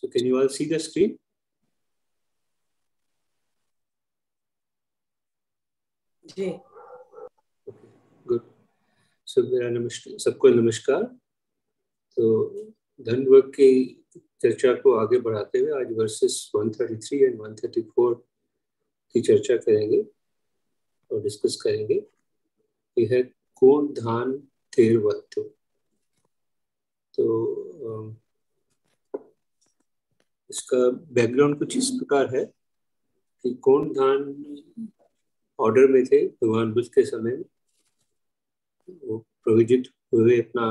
So can you all see the screen? Ji. Good. So मेरा नमस्कार, सबको नमस्कार. तो धनवर्ग की चर्चा को आगे बढ़ाते हुए आज वर्सेस 133 एंड 134 की चर्चा करेंगे और डिस्कस करेंगे. ये है कोण धान थेरवत्तु. तो इसका बैकग्राउंड कुछ इस प्रकार है कि कोण धान ऑर्डर में थे भगवान बुद्ध के समय में. वो प्रविजित हुए अपना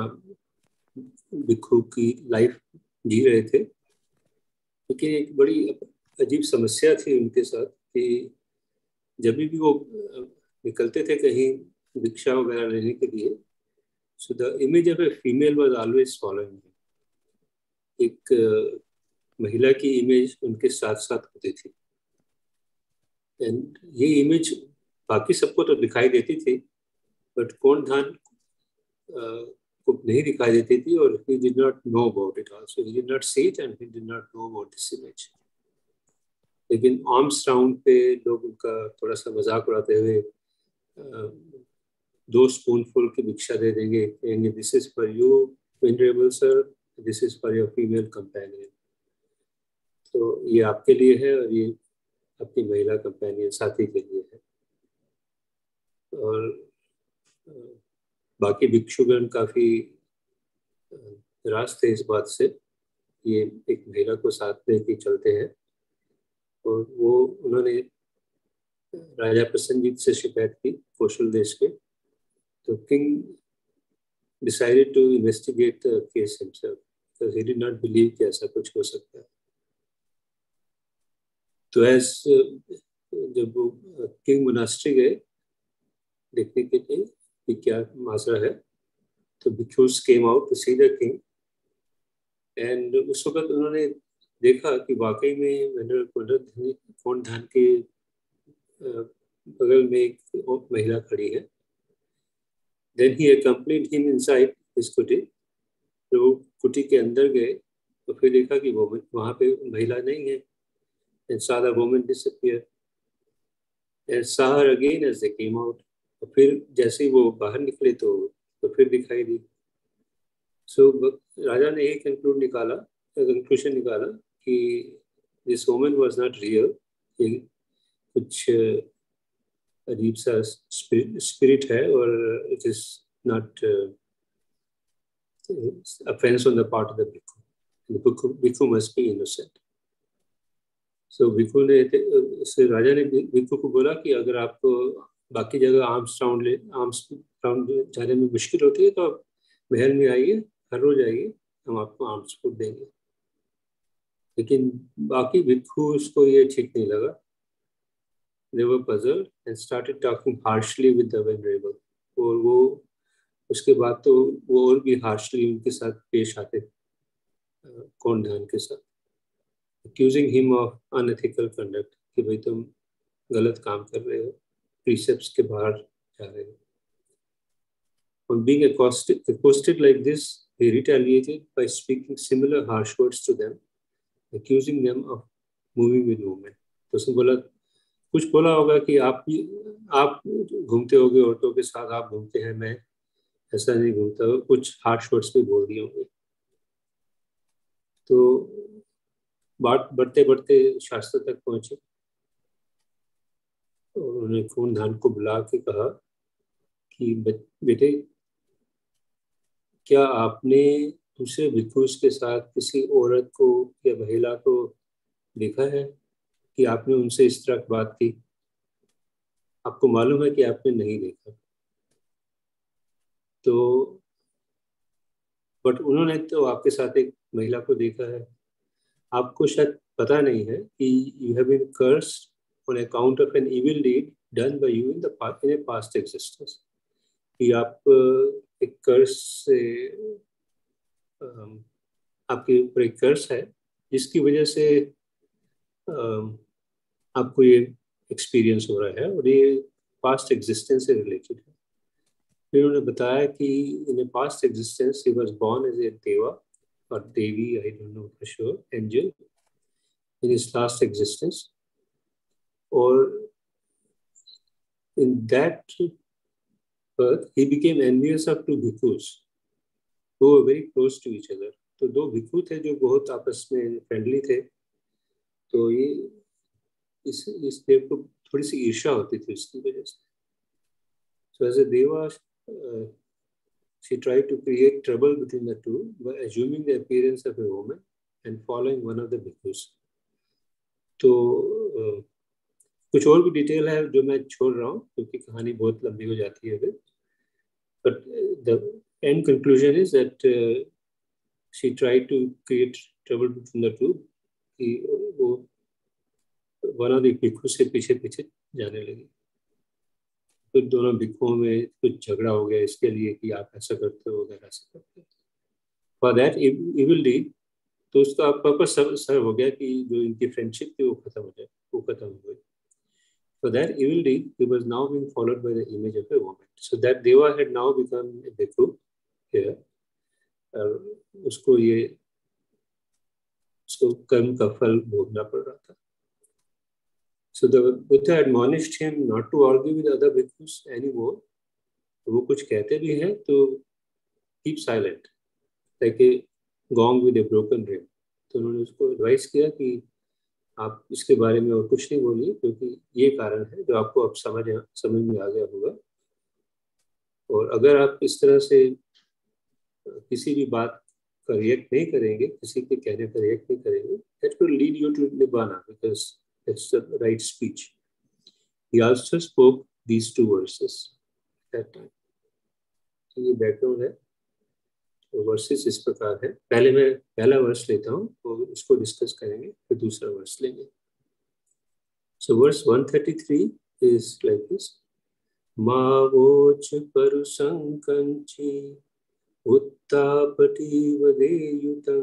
भिक्षु की लाइफ जी रहे थे, लेकिन एक बड़ी अजीब समस्या थी उनके साथ कि जब भी वो निकलते थे कहीं भिक्षा वगैरह लेने के लिए, so the image of a female was always following. एक महिला की इमेज उनके साथ साथ होती थी. एंड ये इमेज बाकी सबको तो दिखाई देती थी, बट कोण धान को नहीं दिखाई देती थी. और he did not know about it also. He did not see it and he did not know about this image. लेकिन आर्म्स राउंड पे लोग उनका थोड़ा सा मजाक उड़ाते हुए 2 स्पूनफुल की भिक्षा दे देंगे, कहेंगे this is for you venerable sir, this is for your female companion. तो ये आपके लिए है और ये आपकी महिला कंपेनियन साथी के लिए है. और बाकी भिक्षुगण काफी निराश थे इस बात से. ये एक महिला को साथ लेके चलते हैं और वो उन्होंने राजा प्रसन्नजीत से शिकायत की कौशल देश के. तो king decided to investigate the case himself because he did not believe कि ऐसा कुछ हो सकता है. तो जब वो किंग मोनास्ट्री गए देखने के लिए कि क्या माजरा है, तो भिक्षुस came out to see the king. And उस वक्त उन्होंने देखा कि वाकई में कोण धान के बगल में एक महिला खड़ी है. Then he accompanied him inside his कुटी. तो वो कुटी के अंदर गए तो फिर देखा कि वो वहाँ पे महिला नहीं है. And saw the woman disappear and saw her again as they came out. तो फिर जैसे ही वो बाहर निकले तो फिर दिखाई दी. सो राजा ने एक कंक्लूजन निकाला कि this woman was not real. कुछ अजीब सा स्पिरिट है और it is not offense on the part of the bhikkhu. The bhikkhu must be innocent. So भिक्षु ने राजा ने भिक्षु को बोला कि अगर आपको बाकी जगह आर्म्स राउंड जाने में मुश्किल होती है तो आप महल में आइए, हर रोज आइए, हम आपको आर्म्स फूड देंगे. लेकिन बाकी भिक्षु उसको ये ठीक नहीं लगा. They were puzzled and started talking harshly with the venerable. और वो उसके बाद तो वो और भी हार्शली उनके साथ पेश आते कोण धान के साथ, accusing him of unethical conduct कि भाई तुम गलत काम कर रहे हो, precepts के बाहर जा रहे हो. On being accosted like this, he retaliated by speaking similar harsh words to them, accusing them of moving with women. तो उसने बोला, कुछ बोला होगा कि आप घूमते होगे औरतों के साथ, आप घूमते हैं, मैं ऐसा नहीं घूमता. कुछ हार्श वर्ड्स भी बोल दिए होंगे. तो बात बढ़ते बढ़ते शास्त्र तक पहुंचे और उन्होंने कोण धान को बुला के कहा कि बेटे, क्या आपने दूसरे भिक्षुस के साथ किसी औरत को या महिला को देखा है कि आपने उनसे इस तरह बात की? आपको मालूम है कि आपने नहीं देखा. तो बट उन्होंने तो आपके साथ एक महिला को देखा है. आपको शायद पता नहीं है कि you have been cursed on account of an evil deed done by you in a past existence. कि आप एक कर्स से आपके ऊपर एक कर्स है जिसकी वजह से आपको ये एक्सपीरियंस हो रहा है और ये पास्ट एग्जिस्टेंस से रिलेटेड है. फिर उन्होंने बताया कि in a past existence he was born as a deva or Devi, I don't know for sure, angel, in his last existence, or in that birth, he became envious of two bhikkhus who were very close to each other. तो दो भिक्षु थे जो बहुत आपस में friendly थे, तो ये इस देव को थोड़ी सी ईर्ष्या होती थी उसकी वजह से. So as a deva, she tried to create trouble between the two by assuming the appearance of a woman and following one of the bhikkhus. तो कुछ और भी डिटेल है जो मैं छोड़ रहा हूँ क्योंकि कहानी बहुत लंबी हो जाती है अगर. But the end conclusion is that she tried to create trouble between the two. कि वो one of the भिक्षु से पीछे पीछे जाने लगी. तो दोनों भिक्षुओं में कुछ झगड़ा हो गया इसके लिए कि आप ऐसा करते हो वगैरह ऐसा करते हो. For that evil deed, तो उसका पर्पस सर्व हो गया कि जो इनकी फ्रेंडशिप थी वो खत्म हो जाए, वो खत्म हो गई. For that evil deed, he was now being followed by the image of a woman. So that deva had now become a bhikkhu here. उसको कर्म का फल भोगना पड़ रहा था. So the Buddha admonished him not to argue with other bhikkhus anymore. वो कुछ कहते भी हैं तो keep silent, like a gong with a broken ring. तो उन्होंने उसको एडवाइस किया कि आप इसके बारे में और कुछ नहीं बोलिए क्योंकि ये कारण है जो आपको अब समझ में आ गया होगा. और अगर आप इस तरह से किसी भी बात का रिएक्ट नहीं करेंगे, किसी के कहने पर रिएक्ट नहीं करेंगे, that will lead you to nibbana because that's the right speech. He also spoke these two verses at that time. तो ये बैकग्राउंड है. वर्सेस इस प्रकार है. पहले मैं पहला वर्स लेता हूँ और उसको डिस्कस करेंगे, फिर दूसरा वर्स लेंगे. So verse 133 is like this. मावोच परुसंकंची उत्तापति वदेयुतं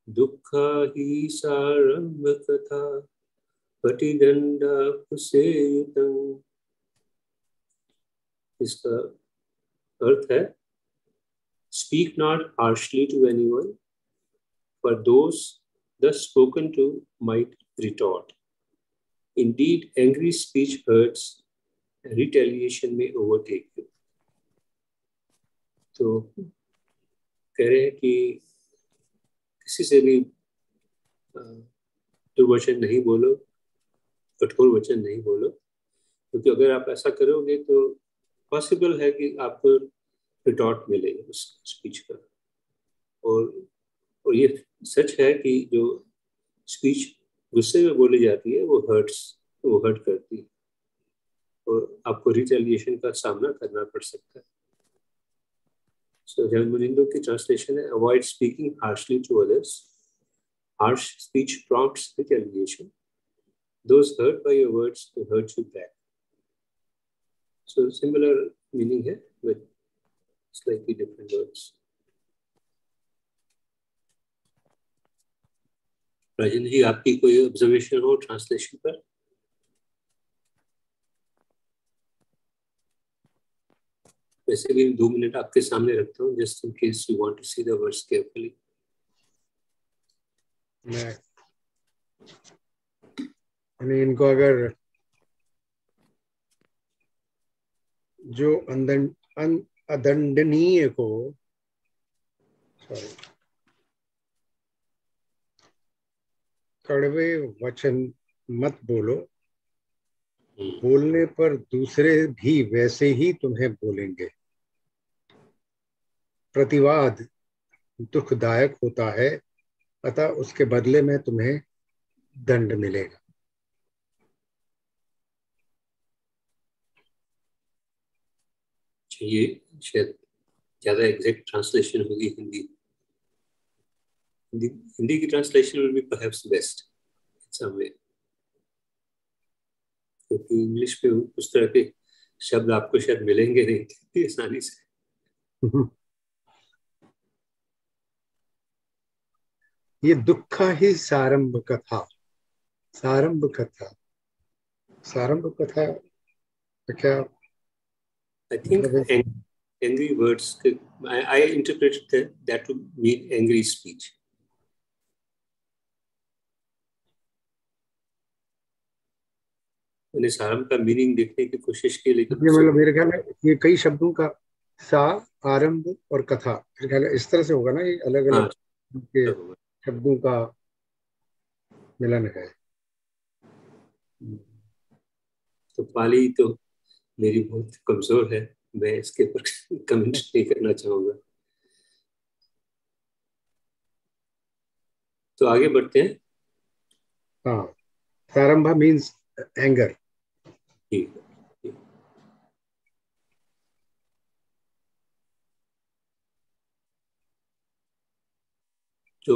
दुःखा ही सारंभ कथा पटिदंडा कुसेयुतं. इसका अर्थ है, speak not harshly to anyone, for those thus spoken to might retort. Indeed, angry speech hurts, and retaliation may overtake you. तो कह रहे हैं कि किसी से भी दुर्वचन नहीं बोलो, कठोर वचन नहीं बोलो, क्योंकि अगर आप ऐसा करोगे तो पॉसिबल है कि आपको रिटॉर्ट मिले उस स्पीच का. और ये सच है कि जो स्पीच गुस्से में बोली जाती है वो हर्ट करती है और आपको रिटेलिएशन का सामना करना पड़ सकता है. सो जैमिनिंदो की ट्रांसलेशन है, avoid speaking harshly to others. Harsh speech prompts retaliation. Those hurt by your words to hurt you back. So similar meaning है with slightly different words. Rajendra ji, आपकी कोई ऑब्जर्वेशन हो ट्रांसलेशन पर? वैसे भी 2 मिनट आपके सामने रखता हूँ just in case you want to see the words carefully. मैं इनको अगर जो अदंडनीय को कड़वे वचन मत बोलो, बोलने पर दूसरे भी वैसे ही तुम्हें बोलेंगे. प्रतिवाद दुखदायक होता है, अतः उसके बदले में तुम्हें दंड मिलेगा. ये शायद ज्यादा एग्जैक्ट ट्रांसलेशन होगी. हिंदी की translation will be perhaps best in some way, क्योंकि इंग्लिश में उस तरह के शब्द आपको शायद मिलेंगे नहीं आसानी से. ये दुखा ही सारंभ कथा. सारंभ कथा क्या? I think angry words, I interpreted that to mean angry speech. मैंने सारम का मीनिंग देखने की कोशिश की, लेकिन मतलब मेरे ख्याल में ये कई शब्दों का सा, आरंभ और कथा, मेरे ख्याल में इस तरह से होगा ना, ये अलग अलग के शब्दों का मिलन है। तो पाली तो मेरी बहुत कमजोर है, मैं इसके ऊपर कमेंट नहीं करना चाहूंगा। तो आगे बढ़ते हैं। हाँ, सारंभा मीन्स एंगर। ठीक है। तो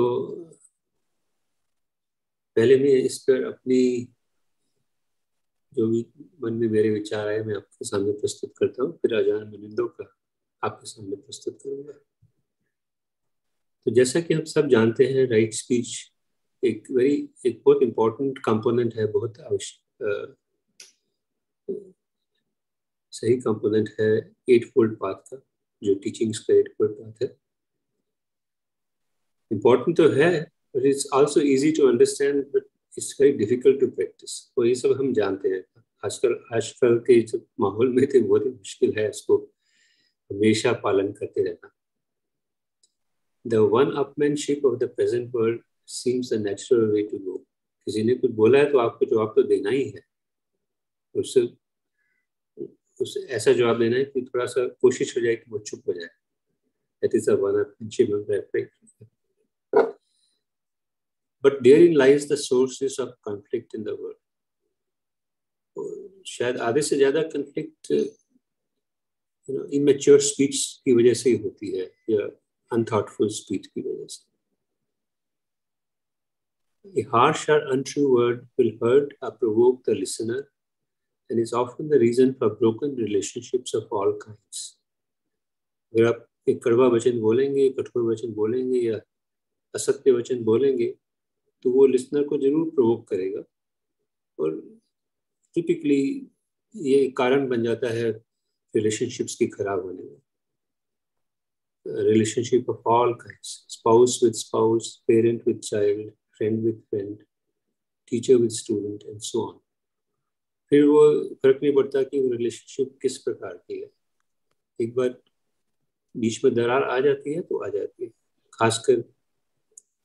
पहले मैं इस पर अपनी जो भी मन में मेरे विचार आए मैं आपके सामने प्रस्तुत करता हूँ, फिर आचार्य मिलिंदो का आपके सामने प्रस्तुत करूंगा। तो जैसा कि हम सब जानते हैं, राइट स्पीच एक बहुत इम्पोर्टेंट कंपोनेंट है, बहुत आवश्यक सही कंपोनेंट है एट फोल्ड पाथ का, जो टीचिंग्स का एट फोल्ड पाथ है। इम्पोर्टेंट तो है, but it's also easy to understand, but it's very difficult to practice. तो ये सब हम जानते हैं, आजकल के जो माहौल में थे बहुत ही मुश्किल है इसको हमेशा पालन करते रहना। The one-upmanship of the present world seems the natural way to go. किसी ने कुछ बोला है तो आपको जवाब तो देना ही है, उससे ऐसा जवाब देना है कि थोड़ा सा कोशिश हो जाए कि वो चुप हो जाए। That is the one-upmanship of the effect. But therein lies the sources of conflict in the world. शायद आधे से ज्यादा conflict immature speech की वजह से ही होती है, या unthoughtful speech की वजह से। A harsh or untrue word will hurt or provoke the listener and is often the reason for broken relationships of all kinds. अगर आप एक कड़वा वचन बोलेंगे, कठोर वचन बोलेंगे या असत्य वचन बोलेंगे, तो वो लिसनर को जरूर प्रोवोक करेगा, और टिपिकली ये कारण बन जाता है रिलेशनशिप्स की खराब होने में। Relationship of all kinds, spouse with spouse, parent with child, friend with friend, teacher with student and so on. फिर वो फर्क नहीं पड़ता कि वो रिलेशनशिप किस प्रकार की है, एक बार बीच में दरार आ जाती है तो आ जाती है। खासकर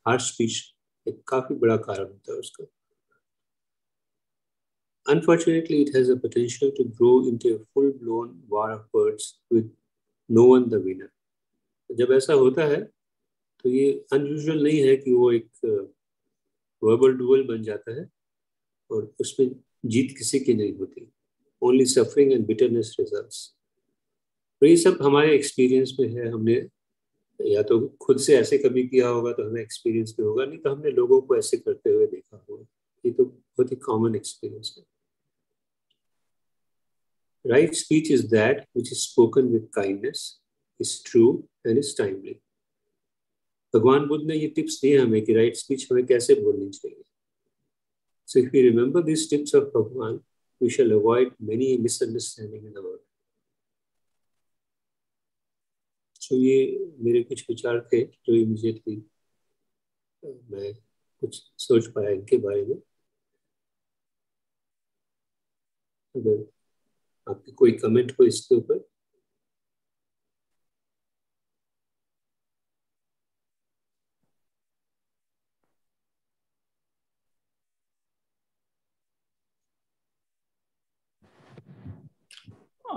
हार्श स्पीच एक काफी बड़ा कारण होता है उसका। Unfortunately, it has a potential to grow into a full-blown war of words with no one the winner. जब ऐसा होता है तो ये अनयूजुअल नहीं है कि वो एक वर्बल डुअल बन जाता है और उसमें जीत किसी की नहीं होती। Only suffering and bitterness results. तो ये सब हमारे एक्सपीरियंस में है, हमने या तो खुद से ऐसे कभी किया होगा तो हमें एक्सपीरियंस में होगा, नहीं तो हमने लोगों को ऐसे करते हुए देखा होगा। ये तो बहुत ही कॉमन एक्सपीरियंस है। Right speech is that which is spoken with kindness, is true and is timely. भगवान बुद्ध ने ये टिप्स दिए हमें कि राइट स्पीच हमें कैसे बोलनी चाहिए। So if we remember these tips of Bhagwan, we shall avoid many misunderstanding in the world. So ये मेरे कुछ विचार थे जो इमीडिएटली मैं कुछ सोच पाया इनके बारे में। अगर आपके कोई कमेंट हो इसके ऊपर।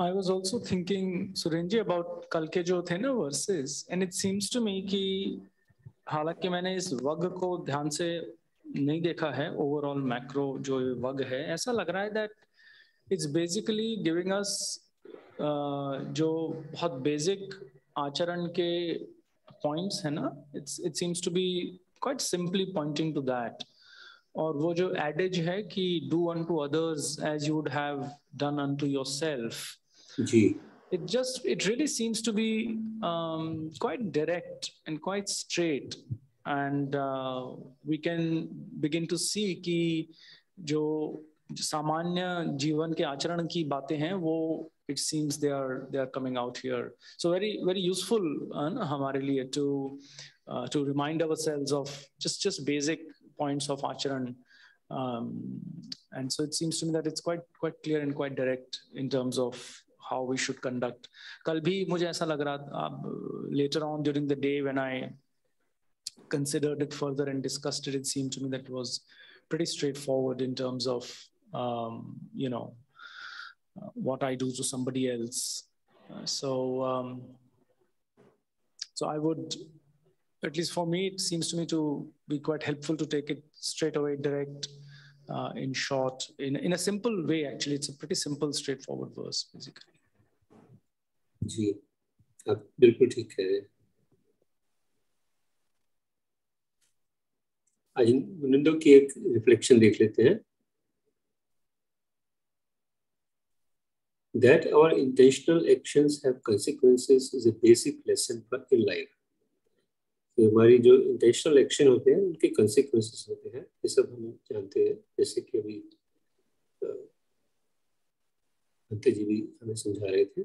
I was also thinking, Surenji, about कल के जो थे ना verses, and it seems to me कि हालांकि मैंने इस वग को ध्यान से नहीं देखा है, ओवरऑल मैक्रो जो वग है, ऐसा लग रहा है that it's basically giving us जो बहुत बेसिक आचरण के पॉइंट्स है ना, it seems to be quite simply pointing to that. और वो जो एडेज है कि do unto others as you would have done unto yourself, ji, it really seems to be quite direct and quite straight, and we can begin to see कि जो सामान्य जीवन के आचरण की बातें हैं वो it seems they are coming out here. So very, very useful हमारे लिए to remind ourselves of just basic points of acharan. And so it seems to me that it's quite clear and quite direct in terms of how we should conduct. कल भी मुझे ऐसा लग रहा, later on during the day when I considered it further and discussed it, it seemed to me that it was pretty straightforward in terms of what I do to somebody else. So I would, at least for me, it seems to me to be quite helpful to take it straight away, direct, in short, in a simple way. Actually, it's a pretty simple, straightforward verse, basically. जी, आप बिल्कुल ठीक कह रहे हैं। आनंदों की एक reflection देख लेते हैं। That our intentional actions have consequences is a basic lesson in life. हमारी जो इंटेंशनल एक्शन होते हैं उनके consequences होते हैं, ये सब हम जानते हैं। जैसे कि अभी अंते जी भी हमें समझा रहे थे।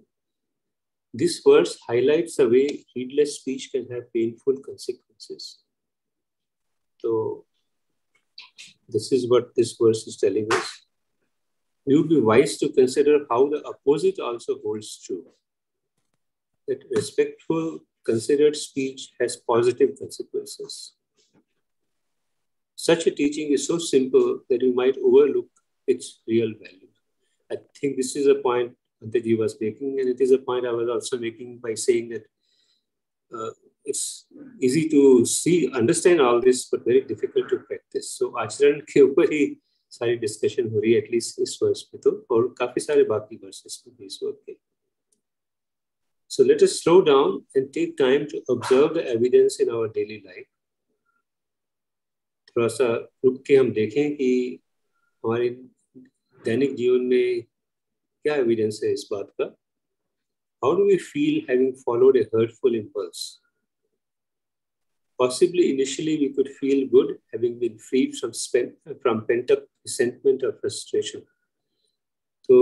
This verse highlights the way heedless speech can have painful consequences. So this is what this verse is telling us. We would be wise to consider how the opposite also holds true. That respectful, considered speech has positive consequences. Such a teaching is so simple that we might overlook its real value. I think this is a point Antaji was making, and it is a point I was also making by saying that it's easy to understand all this, but very difficult to practice. So आचरण के ऊपर ही सारी discussion हो रही है, at least इस verse पे तो, और काफी सारे बाकी वर्सेस में भी इस वर्स के। So let us slow down and take time to observe the evidence in our daily life. थोड़ा सा रुक के हम देखें कि हमारे दैनिक जीवन में क्या एविडेंस है इस बात का। How do we feel having followed a hurtful impulse? Possibly initially we could feel good having been freed from pent-up resentment or frustration. तो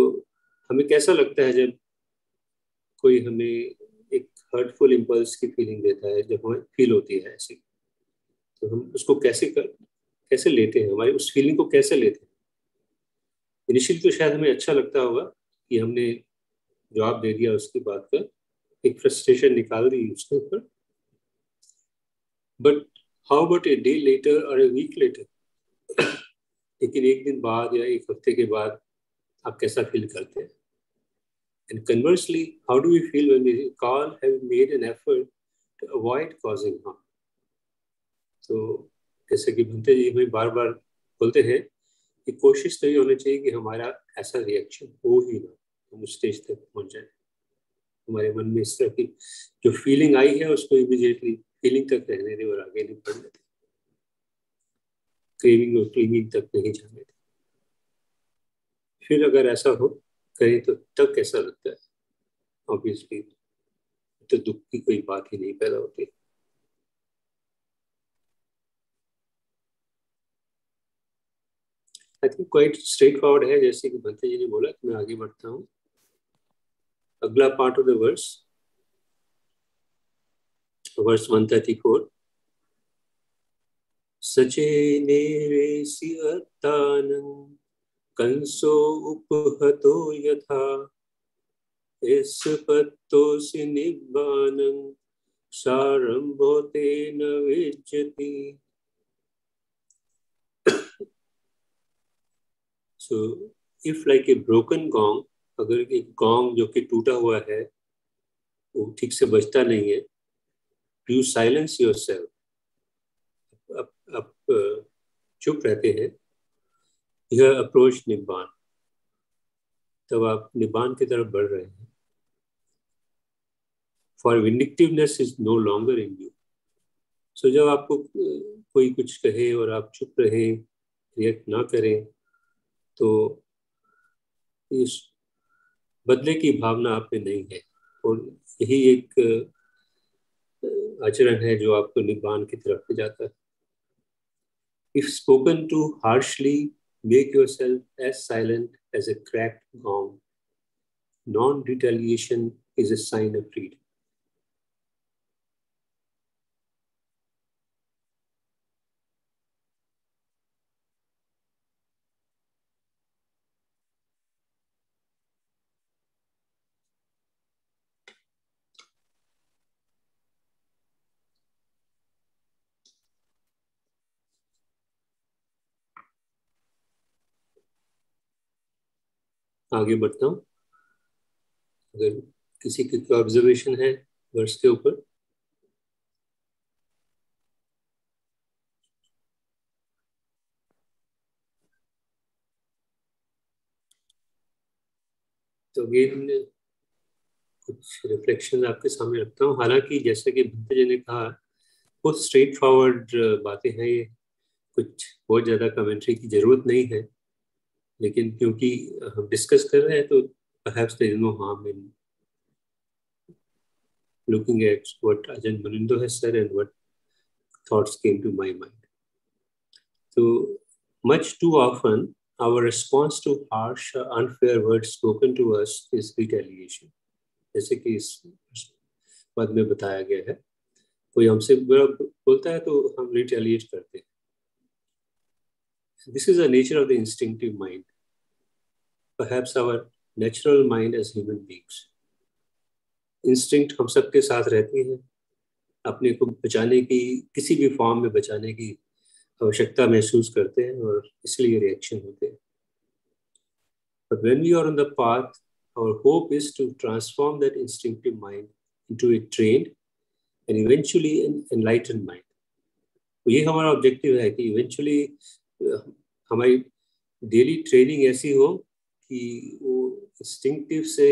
हमें कैसा लगता है जब कोई हमें एक हर्टफुल इम्पल्स की फीलिंग देता है, जब हमें फील होती है ऐसी, तो हम उसको कैसे लेते हैं, हमारी उस फीलिंग को कैसे लेते हैं। इनिशियली तो शायद हमें अच्छा लगता होगा कि हमने जवाब दे दिया उसकी बात का, एक फ्रस्ट्रेशन निकाल दी उसके ऊपर, but how about a day letter और ए वीक लेटर? लेकिन एक दिन बाद या एक हफ्ते के बाद आप कैसा फील करते हैं? And conversely, how do we feel when we recall having made an effort to avoid causing harm? तो जैसे कि भंते जी हमें बार बार बोलते हैं कि कोशिश तो ये होनी चाहिए कि हमारा ऐसा रिएक्शन हो ही ना, हम उस स्टेज तक पहुंच जाए, हमारे मन में इस तरह की जो फीलिंग आई है उसको इमीडिएटली फीलिंग तक रहने दें और आगे नहीं बढ़ने दें, क्रेविंग और क्लिंगिंग तक नहीं जाने दें। फिर अगर ऐसा हो कहीं तो तब कैसा लगता है? ऑब्वियसली तो दुख की कोई बात ही नहीं पैदा होती। I think quite straight forward है, जैसे कि भंते जी ने बोला। कि मैं आगे बढ़ता हूँ। अगला पार्ट ऑफ द वर्स 134। सचे नेरेसि अत्तानं कंसो उपहतो यथा एस्पत्तोसि निब्बानं सारम्भो तेन विज्जति। So if like a broken gong, अगर एक गॉन्ग जो कि टूटा हुआ है वो ठीक से बजता नहीं है, you silence yourself, आप चुप रहते हैं, यह अप्रोच निब्बान, तब आप निब्बान की तरफ बढ़ रहे हैं। For vindictiveness is no longer in you. So जब आपको कोई कुछ कहे और आप चुप रहें, रिएक्ट ना करें, तो इस बदले की भावना आप में नहीं है, और यही एक आचरण है जो आपको निब्बान की तरफ ले जाता है। If spoken too harshly, make yourself as silent as a cracked gong. non-retaliation is a sign of freedom. आगे बढ़ता हूँ। अगर किसी की कोई ऑब्जर्वेशन है वर्ड्स के ऊपर। तो अगेन कुछ रिफ्लेक्शन आपके सामने रखता हूँ। हालांकि जैसा कि भक्त जी ने कहा, बहुत स्ट्रेट फॉरवर्ड बातें हैं ये, कुछ बहुत ज़्यादा कमेंट्री की ज़रूरत नहीं है, लेकिन क्योंकि हम डिस्कस कर रहे हैं तो perhaps there is no harm in looking at what Ajahn Munindo has said and what thoughts came to my mind. So much too often our response to harsh or unfair words spoken to us is retaliation. जैसे कि इस पद में बताया गया है, कोई हमसे बुरा बोलता है तो हम रिटेलिएट करते हैं. This is the nature of the instinctive mind, perhaps our natural mind as human beings. Instinct हम सबके साथ रहती है, अपने को बचाने की, किसी भी फॉर्म में बचाने की आवश्यकता महसूस करते हैं और इसलिए रिएक्शन होते हैं. But when we are on the path, our hope is to transform that instinctive mind into a trained and eventually an enlightened mind. तो ये हमारा ऑब्जेक्टिव है कि इवेंचुअली हमारी डेली ट्रेनिंग ऐसी हो कि वो इंस्टिंक्टिव से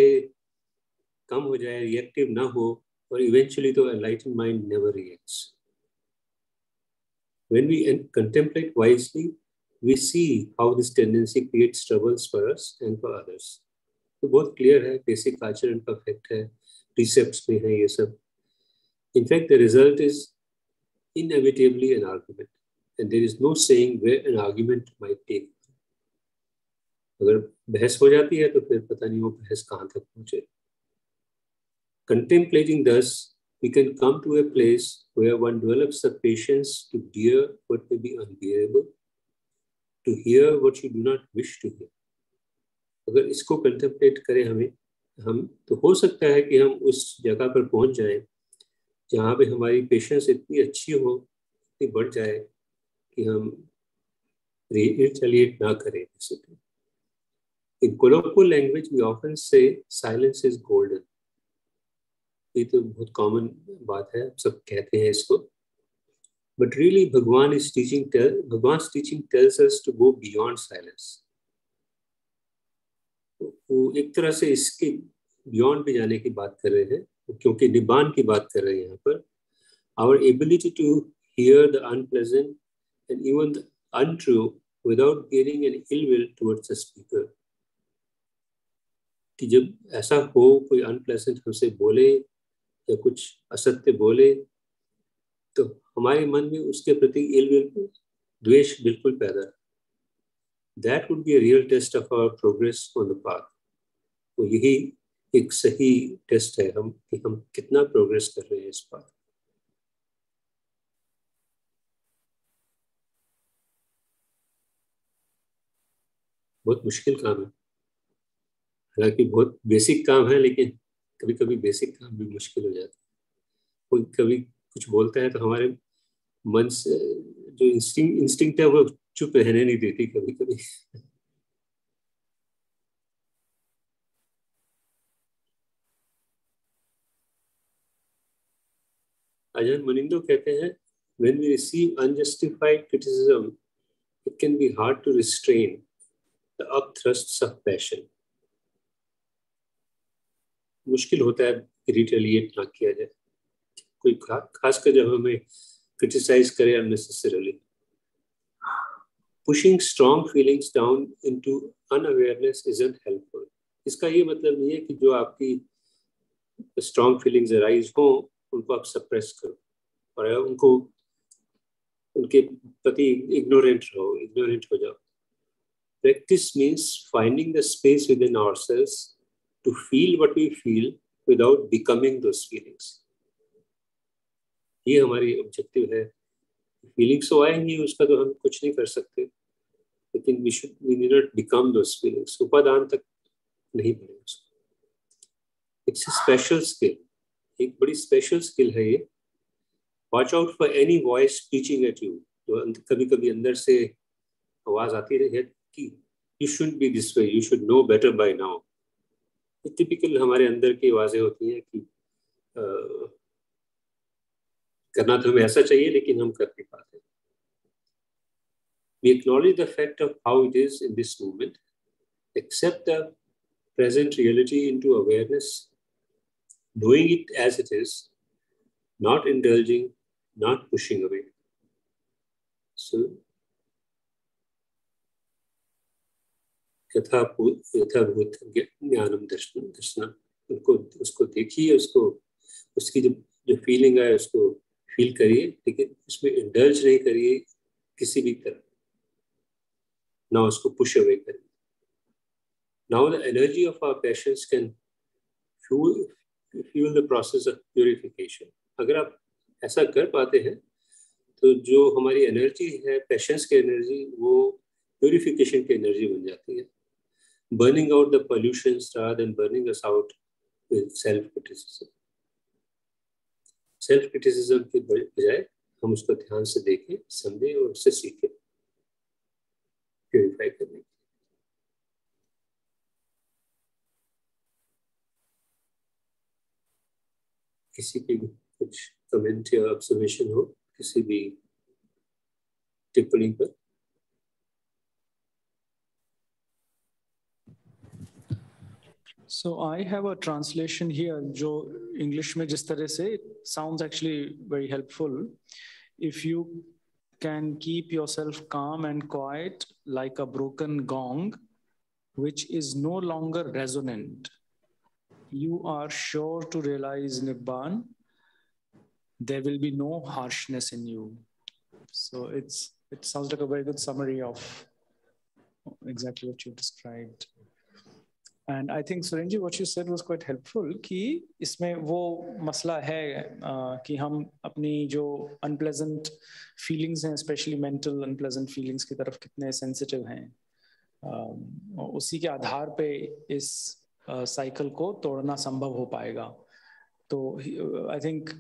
कम हो जाए, रिएक्टिव ना हो, और इवेंचुअली तो enlightened mind never reacts. When we contemplate wisely, we see how this tendency creates troubles for us and for others. तो बहुत क्लियर है, बेसिक आचरण का फैक्ट है, प्रीसेप्ट्स में है ये सब. In fact, the result is inevitably an argument, and there is no saying where an argument might take. अगर बहस हो जाती है तो फिर पता नहीं वो बहस कहाँ तक पहुँचे. Contemplating thus, we can come to a place where one develops the patience to bear what may be unbearable, to hear what you do not wish to hear. अगर इसको कंटेम्पलेट करें हम तो हो सकता है कि हम उस जगह पर पहुंच जाएं जहाँ पे हमारी पेशेंस इतनी अच्छी हो, इतनी बढ़ जाए कि हम रिटेलिएट ना करें. In colloquial language, we often say silence is golden. ये तो बहुत कॉमन बात है, सब कहते हैं इसको. But really, Bhagwan's teaching tells us to go beyond silence. वो एक तरह से इसके बियॉन्ड पे जाने की बात कर रहे हैं, क्योंकि निबान की बात कर रहे हैं यहाँ पर. Our ability to hear the unpleasant and even the untrue without bearing an ill will towards the speaker. कि जब ऐसा हो, कोई अनप्लेजेंट हमसे बोले या कुछ असत्य बोले, तो हमारे मन में उसके प्रति इल विल, द्वेष बिल्कुल पैदा. That would be a real test of our progress on the path. तो यही एक सही टेस्ट है कि हम कितना प्रोग्रेस कर रहे हैं इस पाथ. बहुत मुश्किल काम है, हालांकि बहुत बेसिक काम है, लेकिन कभी कभी बेसिक काम भी मुश्किल हो जाता है. कोई कभी कुछ बोलता है तो हमारे मन से जो इंस्टिंक्ट है वो चुप रहने नहीं देती कभी कभी. Ajahn Munindo कहते हैं, when we receive unjustified criticism, it can be hard to restrain the upthrusts of passion. मुश्किल होता है कि रिटेलिएट ना किया जाए, कोई खासकर जब हमें क्रिटिसाइज करे unnecessarily. Pushing strong feelings down into unawareness isn't helpful. इसका ये मतलब नहीं है कि जो आपकी strong feelings arise हो उनको आप suppress करो और उनको उनके प्रति ignorant हो जाओ. Practice means finding the space within ourselves to feel what we feel without becoming those feelings. ये हमारी ऑब्जेक्टिव है. फीलिंग्स तो आएंगी, उसका तो हम कुछ नहीं कर सकते, लेकिन we need not become those feelings. उपादान तक नहीं बढ़े उसको. It's a special skill. एक बड़ी स्पेशल स्किल है ये. Watch out for any voice teaching at you. तो कभी कभी अंदर से आवाज आती रही कि you shouldn't be this way, you should know better by now. ये टिपिकल हमारे अंदर की आवाजें होती हैं कि करना तो हमें ऐसा चाहिए लेकिन हम कर नहीं पाते. We acknowledge the fact of how it is in this moment, accept the present reality into awareness, knowing it as it is, not indulging, not pushing away. So, यथाभूत ज्ञानम दर्शनम, उसको देखिए, उसकी जो फीलिंग है उसको फील करिए, लेकिन उसमें इंडल्ज नहीं करिए किसी भी तरह, ना उसको पुश अवे करिए. Now the energy of our passions can fuel the process of purification. अगर आप ऐसा कर पाते हैं तो जो हमारी एनर्जी है, पैशंस की एनर्जी, वो प्यूरिफिकेशन की एनर्जी बन जाती है. Burning out the pollutions rather than burning us out with self criticism. Self criticism के बजाय हम उसको ध्यान से देखें, समझें और उससे सीखें प्यूरिफाई करने की. किसी की कुछ कमेंट या ऑब्जर्वेशन हो किसी भी टिप्पणी पर? So I have a translation here जो English में जिस तरह से sounds actually very helpful. If you can keep yourself calm and quiet like a broken gong which is no longer resonant, you are sure to realize Nibbana. There will be no harshness in you. So it sounds like a very good summary of exactly what you described. And I think Surenji, what you said was quite helpful कि इसमें वो मसला है कि हम अपनी जो unpleasant feelings हैं, especially mental unpleasant feelings की तरफ कितने sensitive हैं. उसी के आधार पे इस cycle को तोड़ना संभव हो पाएगा. तो I think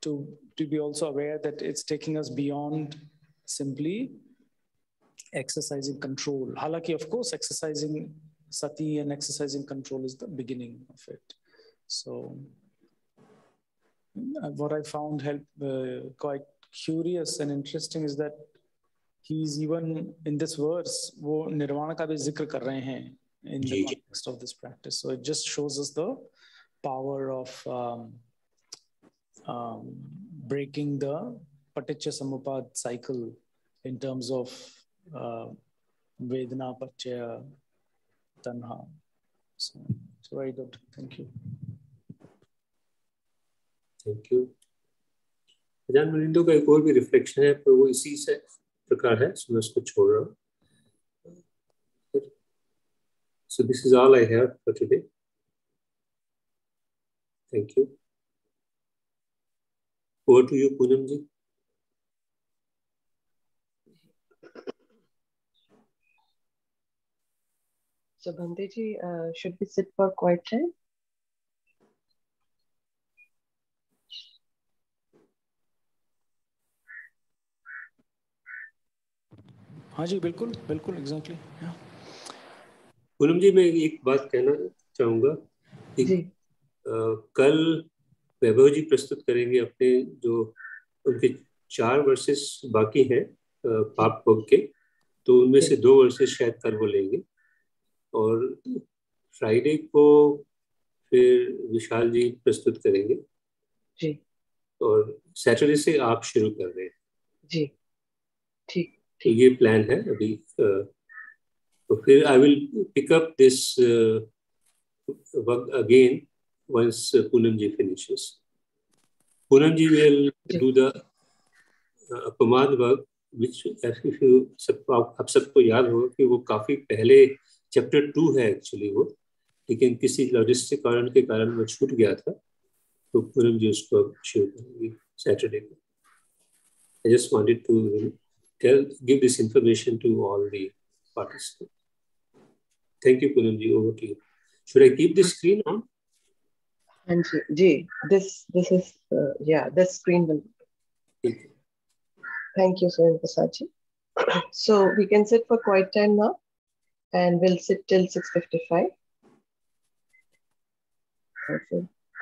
to be also aware that it's taking us beyond simply exercising control. हालांकि of course exercising sati and exercising control is the beginning of it. So what I found quite curious and interesting is that he's even in this verse वो nirvana का भी जिक्र कर रहे हैं in the context of this practice. So it just shows us the power of breaking the paticca samupad cycle in terms of vedana pachya tanha. So it's very good. Thank you. Thank you. अजान मलिंदो का एक और भी reflection है, पर वो इसी से प्रकार है, so मैं उसको छोड़ रहा हूँ. So this is all I have for today. Thank you. Over to you, Poonam ji. So Bhante ji, should we sit for quiet time? हाँ जी, बिल्कुल बिल्कुल एग्जैक्टली. पूनम जी, मैं एक बात कहना चाहूँगा कि कल वैभव जी प्रस्तुत करेंगे अपने जो उनके 4 वर्सेस बाकी हैं पाप भोग के, तो उनमें से 2 वर्सेस शायद कल वो लेंगे, और फ्राइडे को फिर विशाल जी प्रस्तुत करेंगे जी, और सैटरडे से आप शुरू कर रहे हैं जी. ठीक. तो ये प्लान है अभी. तो फिर I will pick up this again once Poonam ji finishes. Poonam ji will do the Appamada Vagga, which if you आप सबको याद होगा कि वो काफी पहले चैप्टर 2 है एक्चुअली वो, लेकिन किसी लॉजिस्टिक कारण के कारण वो छूट गया था, तो पूनम जी उसको शुरू करेंगी सैटरडे को। I just wanted to give this information to all the participants. Thank you, Poonam ji. Over to you. Should I keep this screen on? Ji, this is yeah, this screen will. Thank you, Surendra Prasad ji. So we can sit for quiet time now, and we'll sit till 6:55. Okay.